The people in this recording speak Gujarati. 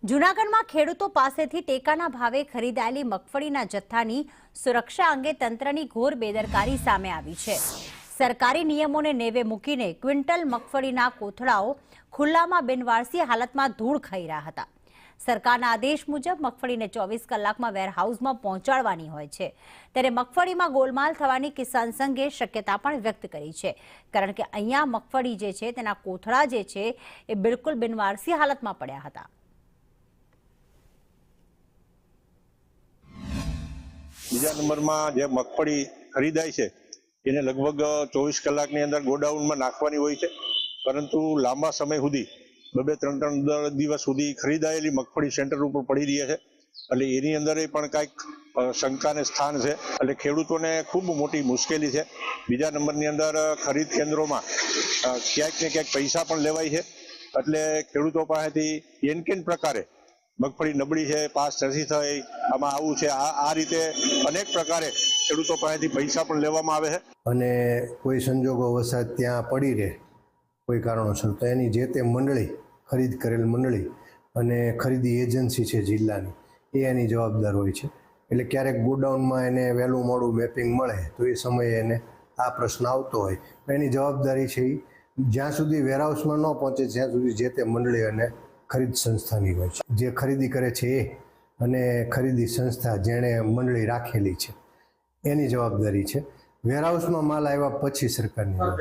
જૂનાગઢમાં ખેડૂતો પાસેથી ટેકાના ભાવે ખરીદાયેલી મગફળીના જથ્થાની સુરક્ષા અંગે તંત્રની ઘોર બેદરકારી સામે આવી છે। સરકારી નિયમોને નેવે મૂકીને ક્વિન્ટલ મગફળીના કોથળાઓ ખુલ્લામાં બિનવારસી હાલતમાં ધૂળ ખાઈ રહ્યા હતા। સરકારના આદેશ મુજબ મગફળીને 24 કલાકમાં વેરહાઉસમાં પહોંચાડવાની હોય છે, ત્યારે મગફળીમાં ગોલમાલ થવાની કિસાન સંઘે શક્યતા પણ વ્યક્ત કરી છે, કારણ કે અહીંયા મગફળી જે છે તેના કોથળા જે છે એ બિલકુલ બિનવારસી હાલતમાં પડ્યા હતા। બીજા નંબરમાં જે મગફળી ખરીદાય છે એને લગભગ 24 કલાકની અંદર ગોડાઉનમાં નાખવાની હોય છે, પરંતુ લાંબા સમય સુધી 2-3 દિવસ સુધી ખરીદાયેલી મગફળી સેન્ટર ઉપર પડી રહી છે, એટલે એની અંદર પણ કાંઈક શંકાને સ્થાન છે, એટલે ખેડૂતોને ખૂબ મોટી મુશ્કેલી છે। બીજા નંબરની અંદર ખરીદ કેન્દ્રોમાં ક્યાંક ને ક્યાંક પૈસા પણ લેવાય છે, એટલે ખેડૂતો પાસેથી એનકેન પ્રકારે મગફળી નબળી છે, પાસ નથી થઈ, આમાં આવું છે, આ રીતે અનેક પ્રકારે ખેડૂતો પાસેથી પૈસા પણ લેવામાં આવે છે। અને કોઈ સંજોગો વસાત ત્યાં પડી રહે કોઈ કારણોસર, તો એની જે તે મંડળી, ખરીદ કરેલ મંડળી અને ખરીદી એજન્સી છે જિલ્લાની, એ એની જવાબદાર હોય છે। એટલે ક્યારેક ગોડાઉનમાં એને વહેલું મોડું મેપિંગ મળે તો એ સમયે એને આ પ્રશ્ન આવતો હોય, એની જવાબદારી છે એ જ્યાં સુધી વેરહાઉસમાં ન પહોંચે ત્યાં સુધી જે તે મંડળી અને ખરીદ સંસ્થાની હોય છે। જે ખરીદી કરે છે એ અને ખરીદી સંસ્થા જેણે મંડળી રાખેલી છે એની જવાબદારી છે। વેરહાઉસમાં માલ આવ્યા પછી સરકારની